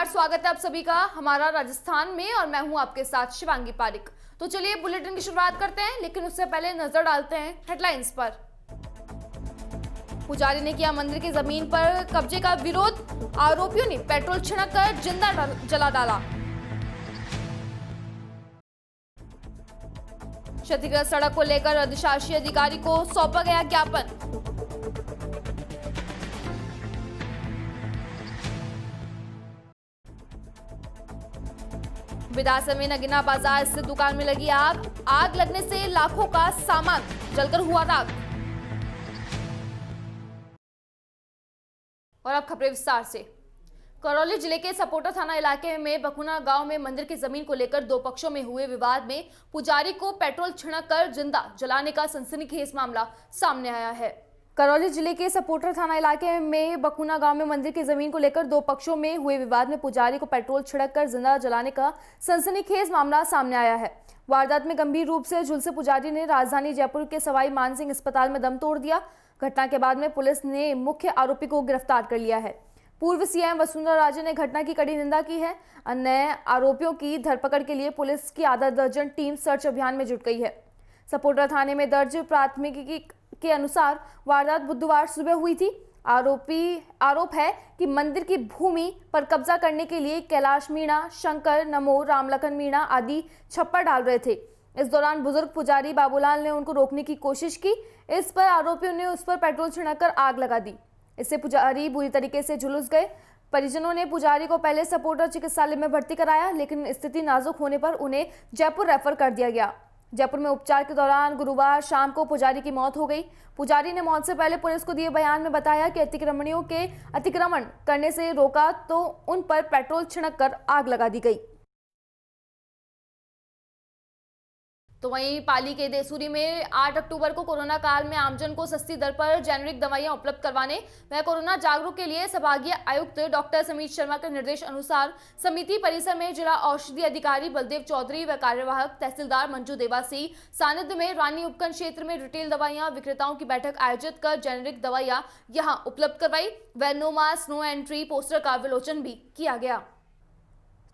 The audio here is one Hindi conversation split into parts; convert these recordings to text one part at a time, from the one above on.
नमस्कार, स्वागत है आप सभी का हमारा राजस्थान में और मैं हूं आपके साथ शिवांगी पारिक। तो चलिए बुलेटिन की शुरुआत करते हैं, लेकिन उससे पहले नजर डालते हैं हेडलाइंस पर। पुजारी ने किया मंदिर की जमीन पर कब्जे का विरोध, आरोपियों ने पेट्रोल छिड़क कर जिंदा जला डाला। क्षतिग्रस्त सड़क को लेकर अधिशासी अधिकारी को सौंपा गया ज्ञापन। विधायक में नगीना बाजार स्थित दुकान में लगी आग लगने से लाखों का सामान जलकर हुआ राख। और अब खबरें विस्तार से। करौली जिले के सपोटा थाना इलाके में बकुना गांव में मंदिर की जमीन को लेकर दो पक्षों में हुए विवाद में पुजारी को पेट्रोल छिड़क कर जिंदा जलाने का सनसनीखेज मामला सामने आया है। करौली जिले के सपोटा थाना इलाके में बकुना गांव में मंदिर की जमीन को लेकर दो पक्षों में हुए विवाद में पुजारी को पेट्रोल छिड़क कर जिंदा जलाने का सनसनीखेज मामला सामने आया है। वारदात में गंभीर रूप से झुलसे पुजारी ने राजधानी जयपुर के सवाई मानसिंह अस्पताल में दम तोड़ दिया। घटना के बाद में पुलिस ने मुख्य आरोपी को गिरफ्तार कर लिया है। पूर्व सीएम वसुंधरा राजे ने घटना की कड़ी निंदा की है। अन्य आरोपियों की धरपकड़ के लिए पुलिस की आधा दर्जन टीम सर्च अभियान में जुट गई है। सपोटा थाने में दर्ज प्राथमिकी के अनुसार वारदात बुधवार सुबह हुई थी। आरोप है कि मंदिर की भूमि पर कब्जा करने के लिए कैलाश मीणा, शंकर, नमो, रामलखन मीणा आदि छप्पर डाल रहे थे। इस दौरान बुजुर्ग पुजारी बाबूलाल ने उनको रोकने की कोशिश की। इस पर आरोपियों ने उस पर पेट्रोल छिड़ककर आग लगा दी। इससे पुजारी बुरी तरीके से झुलस गए। परिजनों ने पुजारी को पहले सपोटा चिकित्सालय में भर्ती कराया, लेकिन स्थिति नाजुक होने पर उन्हें जयपुर रेफर कर दिया गया। जयपुर में उपचार के दौरान गुरुवार शाम को पुजारी की मौत हो गई। पुजारी ने मौत से पहले पुलिस को दिए बयान में बताया कि अतिक्रमणियों के अतिक्रमण करने से रोका तो उन पर पेट्रोल छिड़क कर आग लगा दी गई। तो वहीं पाली के देसूरी में 8 अक्टूबर को कोरोना काल में आमजन को सस्ती दर पर जेनेरिक दवाइयां उपलब्ध करवाने व कोरोना जागरूक के लिए संभागीय आयुक्त डॉक्टर समीत शर्मा के निर्देश अनुसार समिति परिसर में जिला औषधि अधिकारी बलदेव चौधरी व कार्यवाहक तहसीलदार मंजू देवासी सानिध्य में रानी उपखंड क्षेत्र में रिटेल दवाइयां विक्रेताओं की बैठक आयोजित कर जेनेरिक दवाइयां यहां उपलब्ध करवाई व no mask no entry poster का विलोचन भी किया गया।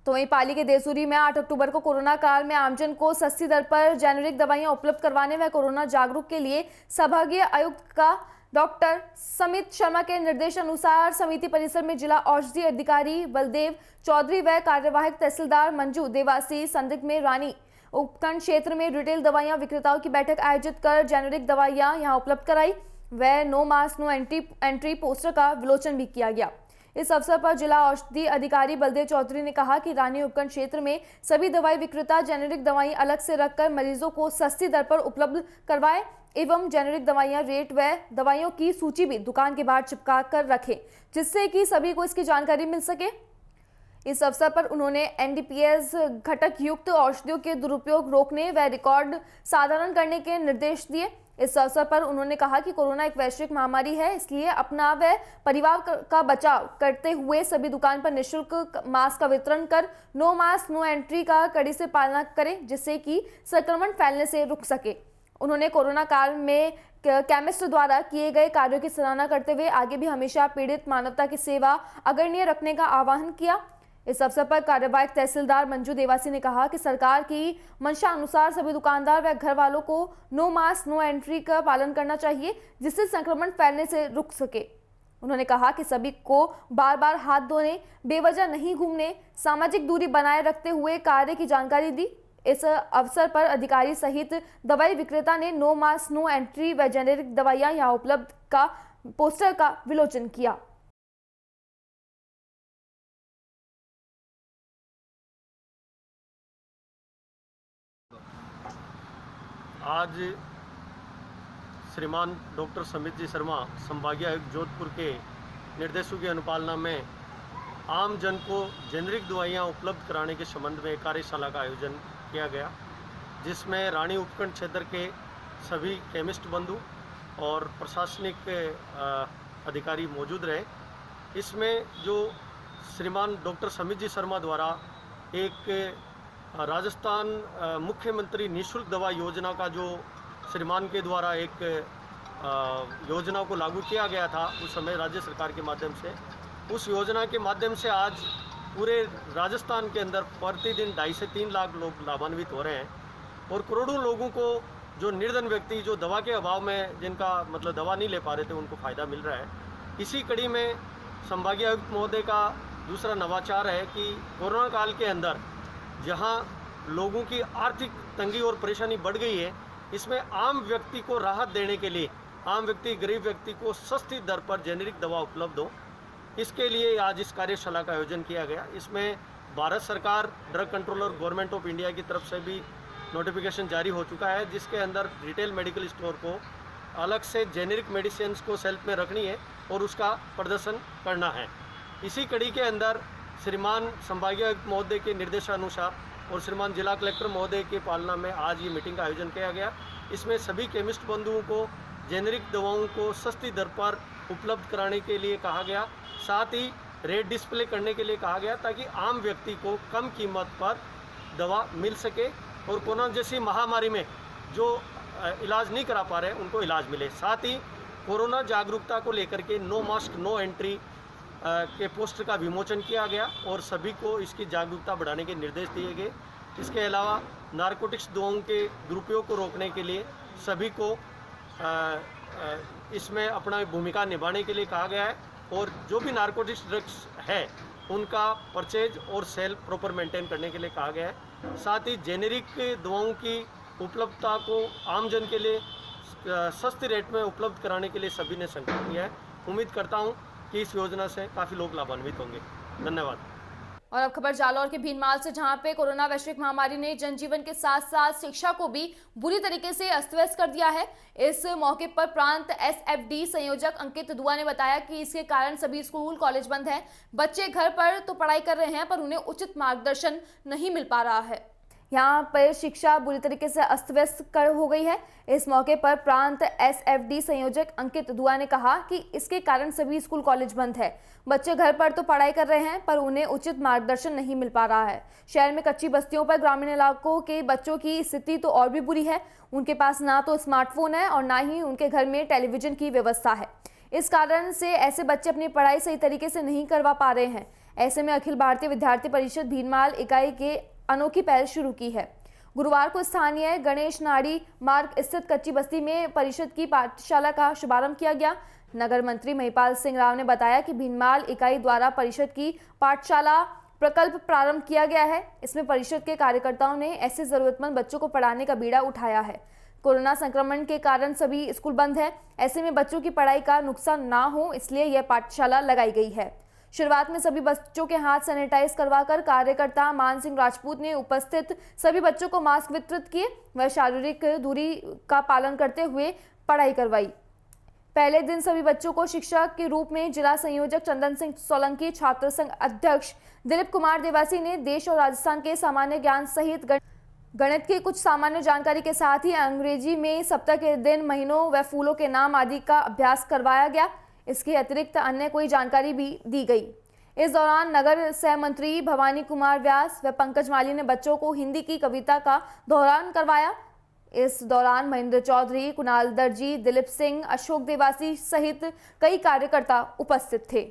तो वहीं पाली के देसूरी में 8 अक्टूबर को कोरोना काल में आमजन को सस्ती दर पर जेनेरिक दवाइयां उपलब्ध करवाने व कोरोना जागरूक के लिए संभागीय आयुक्त का डॉक्टर समित शर्मा के निर्देश अनुसार समिति परिसर में जिला औषधि अधिकारी बलदेव चौधरी व कार्यवाहक तहसीलदार मंजू देवासी संदिग्ध में रानी उपखंड क्षेत्र में रिटेल दवाइयां विक्रेताओं की बैठक आयोजित कर जेनेरिक दवाइयां यहां उपलब्ध कराई व no mask no entry poster का विलोचन भी किया गया। इस अवसर पर जिला औषधि अधिकारी बलदेव चौधरी ने कहा कि रानी उपखंड क्षेत्र में सभी दवाई विक्रेता जेनेरिक दवाई अलग से रखकर मरीजों को सस्ती दर पर उपलब्ध करवाए एवं जेनेरिक दवाइयां रेट व दवाइयों की सूची भी दुकान के बाहर चिपका कर रखें, जिससे कि सभी को इसकी जानकारी मिल सके। इस अवसर पर उन्होंने एनडीपीएस घटक युक्त औषधियों के दुरुपयोग रोकने व रिकॉर्ड साधारण करने के निर्देश दिए। इस अवसर पर उन्होंने कहा कि कोरोना एक वैश्विक महामारी है, इसलिए अपना व परिवार का बचाव करते हुए सभी दुकान पर निःशुल्क मास्क का वितरण कर नो मास्क नो एंट्री का कड़ी से पालना करें, जिससे कि संक्रमण फैलने से रुक सके। उन्होंने कोरोना काल में केमिस्ट द्वारा किए गए कार्यों की सराहना करते हुए आगे भी हमेशा पीड़ित मानवता की सेवा अग्रणीय रखने का आह्वान किया। इस अवसर पर कार्यवाहक तहसीलदार मंजू देवासी ने कहा कि सरकार की मंशा अनुसार सभी दुकानदार व घर वालों को नो मास्क नो एंट्री का पालन करना चाहिए, जिससे संक्रमण फैलने से रुक सके। उन्होंने कहा कि सभी को बार बार हाथ धोने, बेवजह नहीं घूमने, सामाजिक दूरी बनाए रखते हुए कार्य की जानकारी दी। इस अवसर पर अधिकारी सहित दवाई विक्रेता ने नो मास्क नो एंट्री व जेनेरिक दवाइयां यहां उपलब्ध का पोस्टर का विलोचन किया। आज श्रीमान डॉक्टर समित जी शर्मा संभागीय आयुक्त जोधपुर के निर्देशों की अनुपालना में आम जन को जेनेरिक दवाइयां उपलब्ध कराने के संबंध में कार्यशाला का आयोजन किया गया, जिसमें रानी उपखंड क्षेत्र के सभी केमिस्ट बंधु और प्रशासनिक अधिकारी मौजूद रहे। इसमें जो श्रीमान डॉक्टर समित जी शर्मा द्वारा एक राजस्थान मुख्यमंत्री निःशुल्क दवा योजना का जो श्रीमान के द्वारा एक योजना को लागू किया गया था उस समय राज्य सरकार के माध्यम से, उस योजना के माध्यम से आज पूरे राजस्थान के अंदर प्रतिदिन 2.5 से 3 लाख लोग लाभान्वित हो रहे हैं और करोड़ों लोगों को, जो निर्धन व्यक्ति जो दवा के अभाव में जिनका मतलब दवा नहीं ले पा रहे थे, उनको फ़ायदा मिल रहा है। इसी कड़ी में संभागीय आयुक्त महोदय का दूसरा नवाचार है कि कोरोना काल के अंदर जहां लोगों की आर्थिक तंगी और परेशानी बढ़ गई है, इसमें आम व्यक्ति को राहत देने के लिए, आम व्यक्ति, गरीब व्यक्ति को सस्ती दर पर जेनेरिक दवा उपलब्ध हो, इसके लिए आज इस कार्यशाला का आयोजन किया गया। इसमें भारत सरकार, drug controller, government of India की तरफ से भी नोटिफिकेशन जारी हो चुका है, जिसके अंदर रिटेल मेडिकल स्टोर को अलग से जेनेरिक मेडिसिन को सेल्फ में रखनी है और उसका प्रदर्शन करना है। इसी कड़ी के अंदर श्रीमान संभागीय आयुक्त महोदय के निर्देशानुसार और श्रीमान जिला कलेक्टर महोदय की पालना में आज ये मीटिंग का आयोजन किया गया। इसमें सभी केमिस्ट बंधुओं को जेनेरिक दवाओं को सस्ती दर पर उपलब्ध कराने के लिए कहा गया, साथ ही रेट डिस्प्ले करने के लिए कहा गया, ताकि आम व्यक्ति को कम कीमत पर दवा मिल सके और कोरोना जैसी महामारी में जो इलाज नहीं करा पा रहे उनको इलाज मिले। साथ ही कोरोना जागरूकता को लेकर के नो मास्क नो एंट्री के पोस्टर का विमोचन किया गया और सभी को इसकी जागरूकता बढ़ाने के निर्देश दिए गए। इसके अलावा नारकोटिक्स दवाओं के दुरुपयोग को रोकने के लिए सभी को इसमें अपना भूमिका निभाने के लिए कहा गया है और जो भी नारकोटिक्स ड्रग्स है उनका परचेज और सेल प्रॉपर मेंटेन करने के लिए कहा गया है। साथ ही जेनेरिक दवाओं की उपलब्धता को आमजन के लिए सस्ते रेट में उपलब्ध कराने के लिए सभी ने संकल्प लिया है। उम्मीद करता हूं कि इस योजना से काफ़ी लोग लाभान्वित होंगे। धन्यवाद। और अब खबर जालौर के भीनमाल से, जहां पे कोरोना वैश्विक महामारी ने जनजीवन के साथ साथ शिक्षा को भी बुरी तरीके से अस्त व्यस्त कर दिया है। इस मौके पर प्रांत एसएफडी संयोजक अंकित दुआ ने बताया कि इसके कारण सभी स्कूल कॉलेज बंद हैं। बच्चे घर पर तो पढ़ाई कर रहे हैं पर उन्हें उचित मार्गदर्शन नहीं मिल पा रहा है। यहाँ पर शिक्षा बुरी तरीके से अस्त व्यस्त हो गई है। इस मौके पर प्रांत एसएफडी संयोजक अंकित दुआ ने कहा कि इसके कारण सभी स्कूल कॉलेज बंद है। बच्चे घर पर तो पढ़ाई कर रहे हैं पर उन्हें उचित मार्गदर्शन नहीं मिल पा रहा है। शहर में कच्ची बस्तियों पर ग्रामीण इलाकों के बच्चों की स्थिति तो और भी बुरी है। उनके पास ना तो स्मार्टफोन है और ना ही उनके घर में टेलीविजन की व्यवस्था है। इस कारण से ऐसे बच्चे अपनी पढ़ाई सही तरीके से नहीं करवा पा रहे हैं। ऐसे में अखिल भारतीय विद्यार्थी परिषद भीनमाल इकाई के अनोखी पहल शुरू की है। गुरुवार को स्थानीय गणेश नाड़ी मार्ग स्थित कच्ची बस्ती में परिषद की पाठशाला का शुभारंभ किया गया। नगर मंत्री महिपाल सिंह राव ने बताया कि भीनमाल इकाई द्वारा परिषद की पाठशाला प्रकल्प प्रारंभ किया गया है। इसमें परिषद के कार्यकर्ताओं ने ऐसे जरूरतमंद बच्चों को पढ़ाने का बीड़ा उठाया है। कोरोना संक्रमण के कारण सभी स्कूल बंद है। ऐसे में बच्चों की पढ़ाई का नुकसान ना हो, इसलिए यह पाठशाला लगाई गई है। शुरुआत में सभी बच्चों के हाथ सैनिटाइज करवाकर कार्यकर्ता मान सिंह राजपूत ने उपस्थित सभी बच्चों को मास्क वितरित किए व शारीरिक दूरी का पालन करते हुए पढ़ाई करवाई। पहले दिन सभी बच्चों को शिक्षक के रूप में जिला संयोजक चंदन सिंह सोलंकी, छात्र संघ अध्यक्ष दिलीप कुमार देवासी ने देश और राजस्थान के सामान्य ज्ञान सहित गणित की कुछ सामान्य जानकारी के साथ ही अंग्रेजी में सप्ताह के दिन, महीनों व फूलों के नाम आदि का अभ्यास करवाया गया। इसके अतिरिक्त अन्य कोई जानकारी भी दी गई। इस दौरान नगर सह मंत्री भवानी कुमार व्यास व पंकज माली ने बच्चों को हिंदी की कविता का दोहरान करवाया। इस दौरान महेंद्र चौधरी, कुणाल दर्जी, दिलीप सिंह, अशोक देवासी सहित कई कार्यकर्ता उपस्थित थे।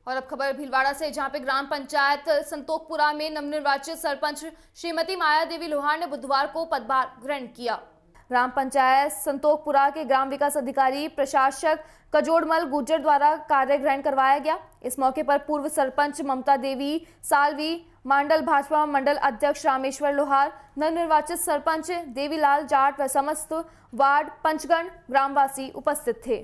और अब खबर भीलवाड़ा से, जहां पे ग्राम पंचायत संतोखपुरा में नवनिर्वाचित सरपंच श्रीमती माया देवी लोहार ने बुधवार को पदभार ग्रहण किया। ग्राम पंचायत संतोखपुरा के ग्राम विकास अधिकारी प्रशासक कजोड़मल गुर्जर द्वारा कार्य ग्रहण करवाया गया। इस मौके पर पूर्व सरपंच ममता देवी सालवी, मंडल भाजपा मंडल अध्यक्ष रामेश्वर लोहार, नवनिर्वाचित सरपंच देवीलाल जाट व समस्त वार्ड पंचगण ग्रामवासी उपस्थित थे।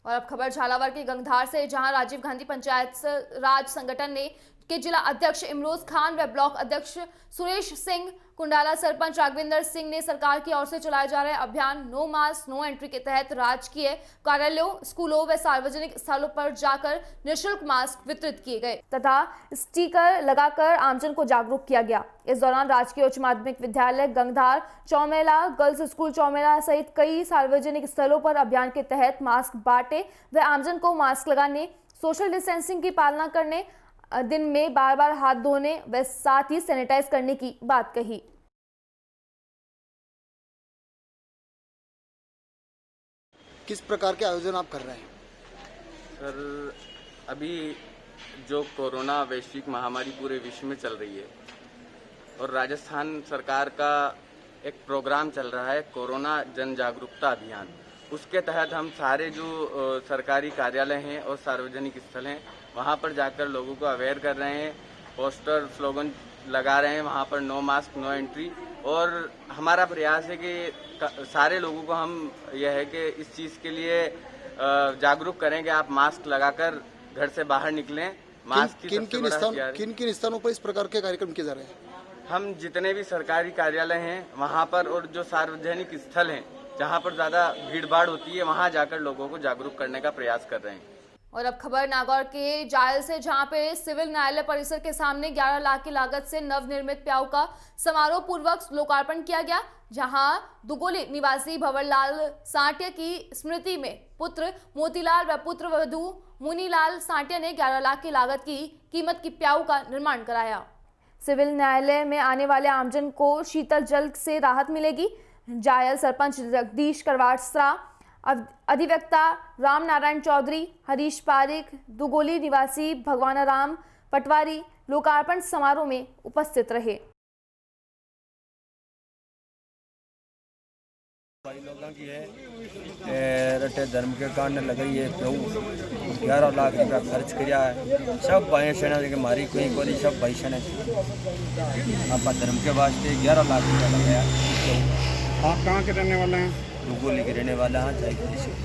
और अब खबर झालावाड़ के गंगधार से, जहां राजीव गांधी पंचायत राज संगठन ने के जिला अध्यक्ष इमरोज खान व ब्लॉक अध्यक्ष सुरेश सिंह, कुंडाला सरपंच राघवेंद्र सिंह ने सरकार की ओर से चलाए जा रहे अभियान नो मास्क नो एंट्री के तहत राजकीय कार्यालयों, स्कूलों व सार्वजनिक स्थलों पर जाकर निःशुल्क मास्क वितरित किए गए तथा स्टिकर लगाकर आमजन को जागरूक किया गया। इस दौरान राजकीय उच्च माध्यमिक विद्यालय गंगधार, चौमेला, गर्ल्स स्कूल चौमेला सहित कई सार्वजनिक स्थलों पर अभियान के तहत मास्क बांटे व आमजन को मास्क लगाने, सोशल डिस्टेंसिंग की पालना करने, दिन में बार बार हाथ धोने व साथ ही सैनिटाइज करने की बात कही। किस प्रकार के आयोजन आप कर रहे हैं? सर, अभी जो कोरोना वैश्विक महामारी पूरे विश्व में चल रही है और राजस्थान सरकार का एक प्रोग्राम चल रहा है कोरोना जन जागरूकता अभियान। उसके तहत हम सारे जो सरकारी कार्यालय हैं और सार्वजनिक स्थल हैं वहाँ पर जाकर लोगों को अवेयर कर रहे हैं, पोस्टर स्लोगन लगा रहे हैं वहाँ पर नो मास्क नो एंट्री। और हमारा प्रयास है कि सारे लोगों को हम यह है कि इस चीज़ के लिए जागरूक करें कि आप मास्क लगाकर घर से बाहर निकलें। मास्क की सबसे बड़ा हथियार है। किन किन स्थानों पर इस प्रकार के कार्यक्रम किए जा रहे हैं? हम जितने भी सरकारी कार्यालय हैं वहाँ पर और जो सार्वजनिक स्थल हैं जहाँ पर ज़्यादा भीड़ भाड़ होती है वहाँ जाकर लोगों को जागरूक करने का प्रयास कर रहे हैं। और अब खबर नागौर के जायल से, जहां पे सिविल न्यायालय परिसर के सामने 11 लाख की लागत से नवनिर्मित प्याऊ का समारोह पूर्वक लोकार्पण किया गया, जहां दुगोली निवासी भंवरलाल साटिया की स्मृति में पुत्र मोतीलाल व पुत्र वधू मुनीलाल साटिया ने 11 लाख की लागत की कीमत की प्याऊ का निर्माण कराया। सिविल न्यायालय में आने वाले आमजन को शीतल जल से राहत मिलेगी। जायल सरपंच जगदीश करवासरा, अधिवक्ता राम नारायण चौधरी, हरीश पारिक, दुगोली निवासी भगवानाराम पटवारी लोकार्पण समारोह में उपस्थित रहे। भाई लोगों की है रटे धर्म के कारण लग रही है प्याऊ 11 लाख रुपया खर्च किया है। सब भाई सेना के मारी कोई कोई सब भाई सेना आप धर्म के वास्ते 11 लाख रुपया लगाया। आप कहाँ के रहने वाले हैं? दुगोली के रहने वाला हाँ चाहिए।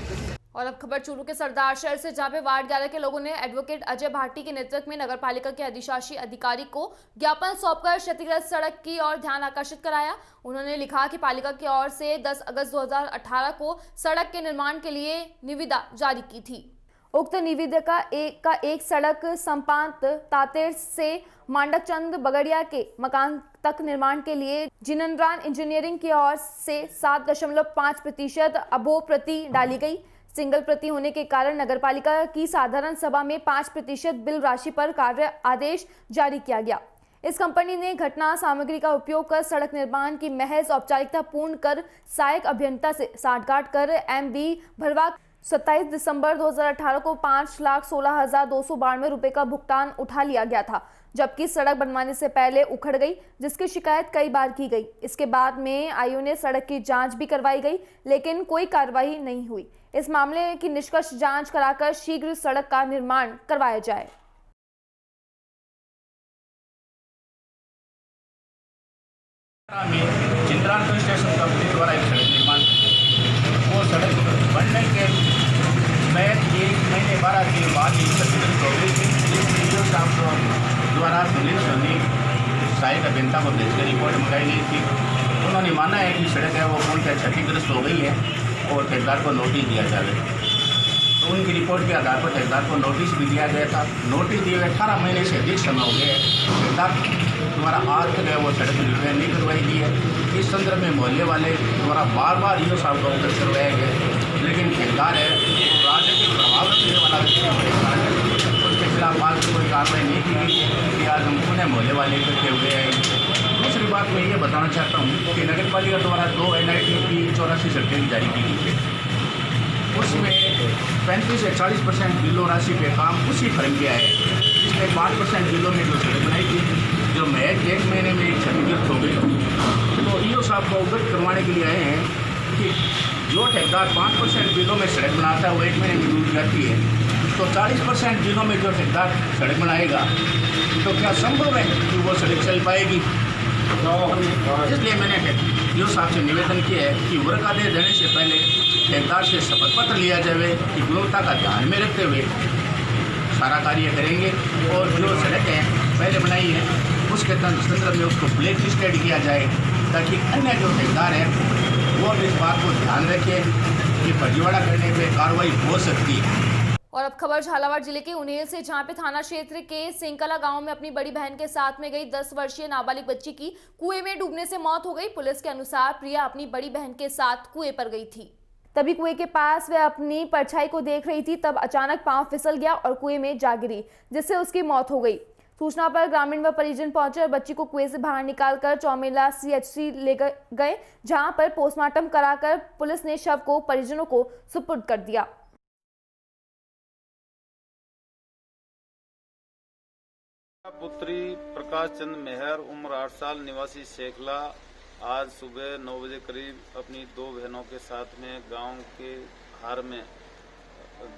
और अब खबर चूरू के सरदार शहर से, जहां पे वार्ड 11 के लोगों ने एडवोकेट अजय भाटी के नेतृत्व में नगरपालिका के अधिशासी अधिकारी को ज्ञापन सौंपकर क्षतिग्रस्त सड़क की ओर ध्यान आकर्षित कराया। उन्होंने लिखा कि पालिका की ओर से 10 अगस्त 2018 को सड़क के निर्माण के लिए निविदा जारी की थी। उक्त निविदा का एक सड़क संपात तातेर से मांडकचंद बगड़िया के मकान तक निर्माण के लिए जिननरान इंजीनियरिंग की ओर से 7.5% अबो प्रति डाली गई। सिंगल प्रति होने के कारण नगरपालिका की साधारण सभा में 5% बिल राशि पर कार्य आदेश जारी किया गया। इस कंपनी ने घटना सामग्री का उपयोग कर सड़क निर्माण की महज औपचारिकता पूर्ण कर सहायक अभियंता से साठगांठ कर MB भरवा 27 दिसंबर 2018 को 5,16,292 रुपए का भुगतान उठा लिया गया था, जबकि सड़क बनवाने से पहले उखड़ गई, जिसकी शिकायत कई बार की गई। इसके बाद में आयु ने सड़क की जांच भी करवाई गई, लेकिन कोई कार्रवाई नहीं हुई। इस मामले की निष्कर्ष जांच कराकर शीघ्र सड़क का निर्माण करवाया जाए। जिंद्रान पुलिस स्टेशन कंपनी द्वारा एक सड़क निर्माण वो सड़क बनने के तहत 1 महीने 12 दिन बाद ही वीडियो साहब द्वारा सुनील सोनी सहायक अभियंता को भेजकर रिपोर्ट मंगाई गई थी। उन्होंने माना है कि सड़क है वो पूर्णतः क्षतिग्रस्त हो गई है और ठेकेदार को नोटिस दिया जाए। तो उनकी रिपोर्ट के आधार पर ठेकेदार को नोटिस भी दिया गया था। नोटिस दिए हुए 18 महीने से अधिक समय हो गए। ठेकेदार द्वारा आज तक है वो सड़क रिपेयर नहीं करवाई गई है। इस संदर्भ में मोहल्ले वाले द्वारा बार बार ईओ साहब को अवगत करवाया गया, लेकिन ठेकेदार है राजनीतिक प्रभाव रखने वाला उसके खिलाफ आज कोई कार्रवाई नहीं की गई कि आज हम पुनः मोहल्ले वाले इकट्ठे हुए हैं। दूसरी बात मैं ये बताना चाहता हूँ कि नगर पालिका द्वारा 2 NIT की 84 सड़कें जारी की गई है। उसमें 35 से 40% बिलों राशि पे काम उसी फर्म किया है, जिसमें 5% बिलों में जो सड़क बनाई थी जो महज 1 महीने में क्षतिग्रस्त हो गई। तो ईओ साहब को अवगत करवाने के लिए आए हैं कि जो ठेकेदार 5% बिलों में सड़क बनाता है वो 1 महीने में डूब जाती है, तो 40% बिलों में जो ठेकेदार सड़क बनाएगा तो क्या संभव है कि वो सड़क चल पाएगी? इसलिए मैंने ईओ साहब से निवेदन किया है कि वर्क आदेश देने से पहले ठेकेदार से शपथ पत्र लिया जाए कि गुणवत्ता का ध्यान में रखते हुए सारा कार्य करेंगे और जो सड़क है पहले बनाई है उसके संदर्भ में उसको ब्लैक लिस्टेड किया जाए, ताकि अन्य जो ठेकेदार है वो इस बात को ध्यान रखें कि फर्जीवाड़ा करने पर कार्रवाई हो सकती है। और अब खबर झालावाड़ जिले के उन्हेल से, जहां पे थाना क्षेत्र के सिंकला गांव में अपनी बड़ी बहन के साथ में गई 10 वर्षीय नाबालिग बच्ची की कुएं में डूबने से मौत हो गई। पुलिस के अनुसार प्रिया अपनी बड़ी बहन के साथ कुएं पर गई थी। तभी कुएं के पास वह अपनी परछाई को देख रही थी, तब अचानक पांव फिसल गया और कुएं में जा गिरी, जिससे उसकी मौत हो गई। सूचना पर ग्रामीण व परिजन पहुंचे और बच्ची को कुएं से बाहर निकालकर चौमेला CHC ले गए, जहां पर पोस्टमार्टम कराकर पुलिस ने शव को परिजनों को सुपुर्द कर दिया। पुत्री प्रकाश चंद मेहर उम्र 8 साल निवासी शेखला आज सुबह 9 बजे करीब अपनी 2 बहनों के साथ में गांव के हार में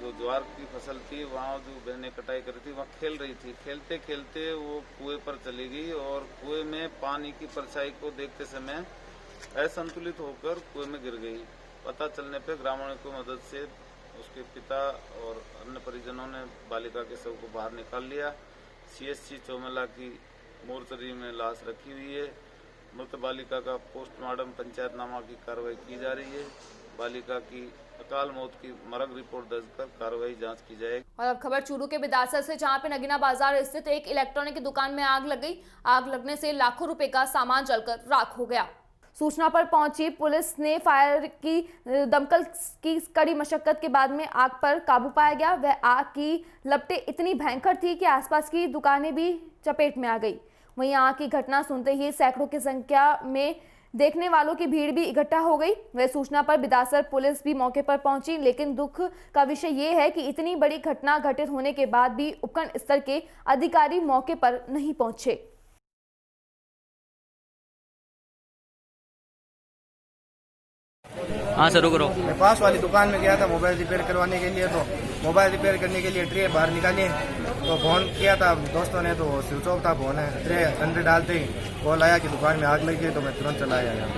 जो ज्वार की फसल थी वहाँ जो बहनें कटाई कर रही थी वहाँ खेल रही थी। खेलते खेलते वो कुएं पर चली गई और कुएं में पानी की परछाई को देखते समय असंतुलित होकर कुएं में गिर गई। पता चलने पर ग्रामीणों की मदद से उसके पिता और अन्य परिजनों ने बालिका के शव को बाहर निकाल लिया। CSC चौमेला की मोर्चरी में लाश रखी हुई है। मृत बालिका का पोस्टमार्टम पंचायतनामा की कार्रवाई की जा रही है। बालिका की अकाल मौत की मरग रिपोर्ट दर्ज कर कार्रवाई जांच की जाएगी। और अब खबर चूरू के बिदासर से, जहां पे नगीना बाजार स्थित एक इलेक्ट्रॉनिक की दुकान में आग लग गई। आग लगने से लाखों रुपए का सामान जलकर राख हो गया। सूचना पर पहुंची पुलिस ने फायर की दमकल की कड़ी मशक्कत के बाद में आग पर काबू पाया गया। वह आग की लपटें इतनी भयंकर थी कि आसपास की दुकानें भी चपेट में आ गई। वहीं आग की घटना सुनते ही सैकड़ों की संख्या में देखने वालों की भीड़ भी इकट्ठा हो गई। वह सूचना पर बिदासर पुलिस भी मौके पर पहुंची, लेकिन दुख का विषय ये है कि इतनी बड़ी घटना घटित होने के बाद भी उपखंड स्तर के अधिकारी मौके पर नहीं पहुंचे। हाँ सर, रुक रहो। मैं पास वाली दुकान में गया था मोबाइल रिपेयर करवाने के लिए, तो मोबाइल रिपेयर करने के लिए ट्रे बाहर निकाली तो फोन किया था दोस्तों ने, तो स्विच ऑफ था फोन है। ट्रे अंदर डालते ही कॉल आया कि दुकान में आग लग गई, तो मैं तुरंत चला आया यहाँ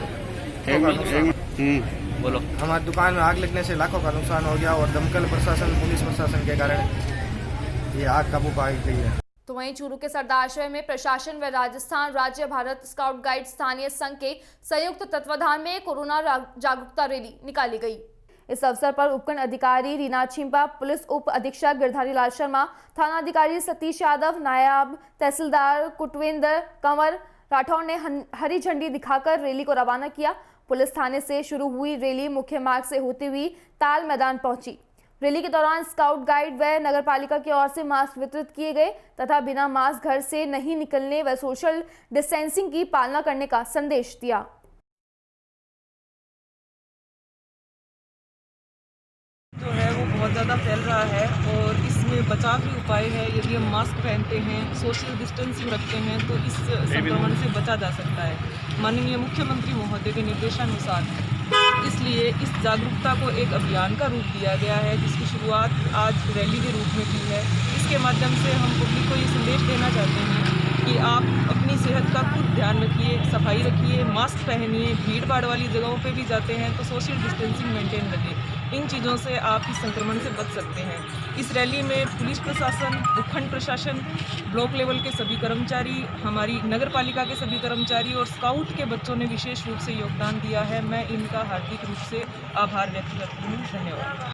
पे। बोलो। हमारी दुकान में आग लगने से लाखों का नुकसान हो गया और दमकल प्रशासन पुलिस प्रशासन के कारण ये आग काबू पाई गई है। तो वहीं चूरू के सरदारशहर में प्रशासन व राजस्थान राज्य भारत स्काउट गाइड स्थानीय संघ के संयुक्त तत्वाधान में कोरोना जागरूकता रैली निकाली गई। इस अवसर पर उपखंड अधिकारी रीना छिंपा, पुलिस उप अधीक्षक गिरधारी लाल शर्मा, थाना अधिकारी सतीश यादव, नायब तहसीलदार कुटविंदर कंवर राठौर ने हरी झंडी दिखाकर रैली को रवाना किया। पुलिस थाने से शुरू हुई रैली मुख्य मार्ग से होती हुई ताल मैदान पहुंची। रैली के दौरान स्काउट गाइड व नगरपालिका की ओर से मास्क वितरित किए गए तथा बिना मास्क घर से नहीं निकलने व सोशल डिस्टेंसिंग की पालना करने का संदेश दिया। जो है वो बहुत ज़्यादा फैल रहा है और इसमें बचाव के उपाय है। यदि हम मास्क पहनते हैं, सोशल डिस्टेंसिंग रखते हैं तो इस संक्रमण से बचा जा सकता है। माननीय मुख्यमंत्री महोदय के निर्देशानुसार इसलिए इस जागरूकता को एक अभियान का रूप दिया गया है, जिसकी शुरुआत आज रैली के रूप में की है। इसके माध्यम से हम पब्लिक को ये संदेश देना चाहते हैं कि आप अपनी सेहत का खुद ध्यान रखिए, सफाई रखिए, मास्क पहनिए, भीड़ भाड़ वाली जगहों पे भी जाते हैं तो सोशल डिस्टेंसिंग मेंटेन रखें। इन चीज़ों से आप इस संक्रमण से बच सकते हैं। इस रैली में पुलिस प्रशासन, उपखंड प्रशासन, ब्लॉक लेवल के सभी कर्मचारी, हमारी नगर पालिका के सभी कर्मचारी और स्काउट के बच्चों ने विशेष रूप से योगदान दिया है। मैं इनका हार्दिक रूप से आभार व्यक्त करती हूँ। धन्यवाद।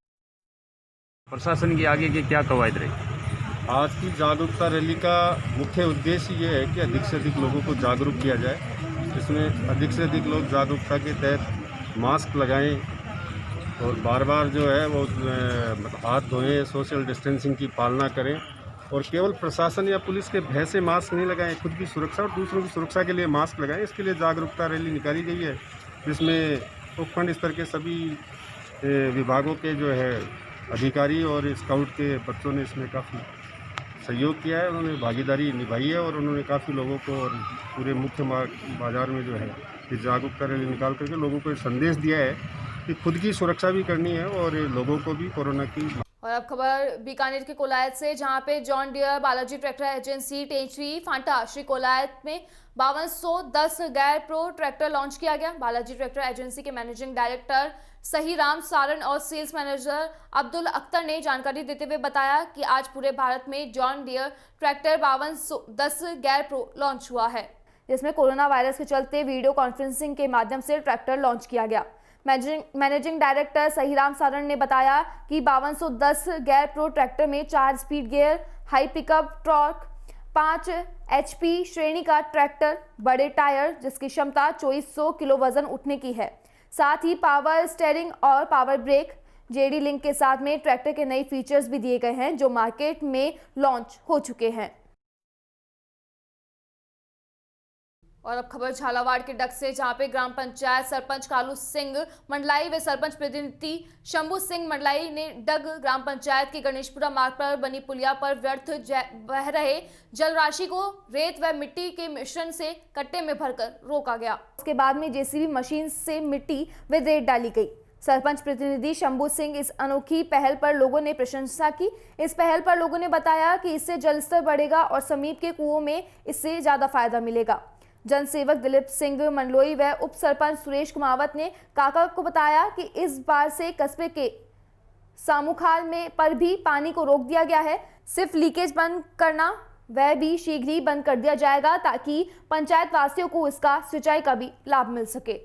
प्रशासन की आगे की क्या कवायद रही? आज की जागरूकता रैली का मुख्य उद्देश्य ये है कि अधिक से अधिक लोगों को जागरूक किया जाए। इसमें अधिक से अधिक लोग जागरूकता के तहत मास्क लगाएं और बार बार जो है वो हाथ धोएं, सोशल डिस्टेंसिंग की पालना करें और केवल प्रशासन या पुलिस के भय से मास्क नहीं लगाएं, खुद की सुरक्षा और दूसरों की सुरक्षा के लिए मास्क लगाएं। इसके लिए जागरूकता रैली निकाली गई है, जिसमें उपखंड स्तर के सभी विभागों के जो है अधिकारी और स्काउट के बच्चों ने इसमें काफ़ी सहयोग किया है। उन्होंने भागीदारी निभाई है और उन्होंने काफ़ी लोगों को और पूरे मुख्य बाज़ार में जो है इस जागरूकता रैली निकाल करके लोगों को संदेश दिया है कि खुद की सुरक्षा भी करनी है और लोगों को भी कोरोना की। और अब खबर बीकानेर के कोलायत से, जहां पे John Deere Balaji tractor agency टेंचरी फांटा श्री कोलायत में 5210 गैर प्रो ट्रैक्टर लॉन्च किया गया। बालाजी ट्रैक्टर एजेंसी के मैनेजिंग डायरेक्टर सही राम सारन और सेल्स मैनेजर अब्दुल अख्तर ने जानकारी देते हुए बताया कि आज पूरे भारत में John Deere tractor 5210 gear pro launch हुआ है, जिसमें कोरोना वायरस के चलते वीडियो कॉन्फ्रेंसिंग के माध्यम से ट्रैक्टर लॉन्च किया गया। मैनेजिंग डायरेक्टर सहीराम सारण ने बताया कि 5210 गैर प्रो ट्रैक्टर में 4 speed gear, high pickup torque, 5 HP श्रेणी का ट्रैक्टर, बड़े टायर जिसकी क्षमता 2400 किलो वजन उठने की है, साथ ही पावर स्टीयरिंग और पावर ब्रेक JD लिंक के साथ में ट्रैक्टर के नए फीचर्स भी दिए गए हैं जो मार्केट में लॉन्च हो चुके हैं। और अब खबर झालावाड़ के डग से, जहां पे ग्राम पंचायत सरपंच कालू सिंह मंडलाई व सरपंच प्रतिनिधि शंभू सिंह मंडलाई ने डग ग्राम पंचायत के गणेशपुरा मार्ग पर बनी पुलिया पर व्यर्थ बह रहे जल राशि को रेत व मिट्टी के मिश्रण से कट्टे में भरकर रोका गया। उसके बाद में जेसीबी मशीन से मिट्टी व रेत डाली गई। सरपंच प्रतिनिधि शंभू सिंह इस अनोखी पहल पर लोगों ने प्रशंसा की। इस पहल पर लोगों ने बताया कि इससे जल स्तर बढ़ेगा और समीप के कुओं में इससे ज्यादा फायदा मिलेगा। जनसेवक दिलीप सिंह मंडलोई व उप सरपंच सुरेश कुमावत ने काका को बताया कि इस बार से कस्बे के सामुखाल में पर भी पानी को रोक दिया गया है। सिर्फ लीकेज बंद करना वह भी शीघ्र ही बंद कर दिया जाएगा ताकि पंचायत वासियों को इसका सिंचाई का भी लाभ मिल सके।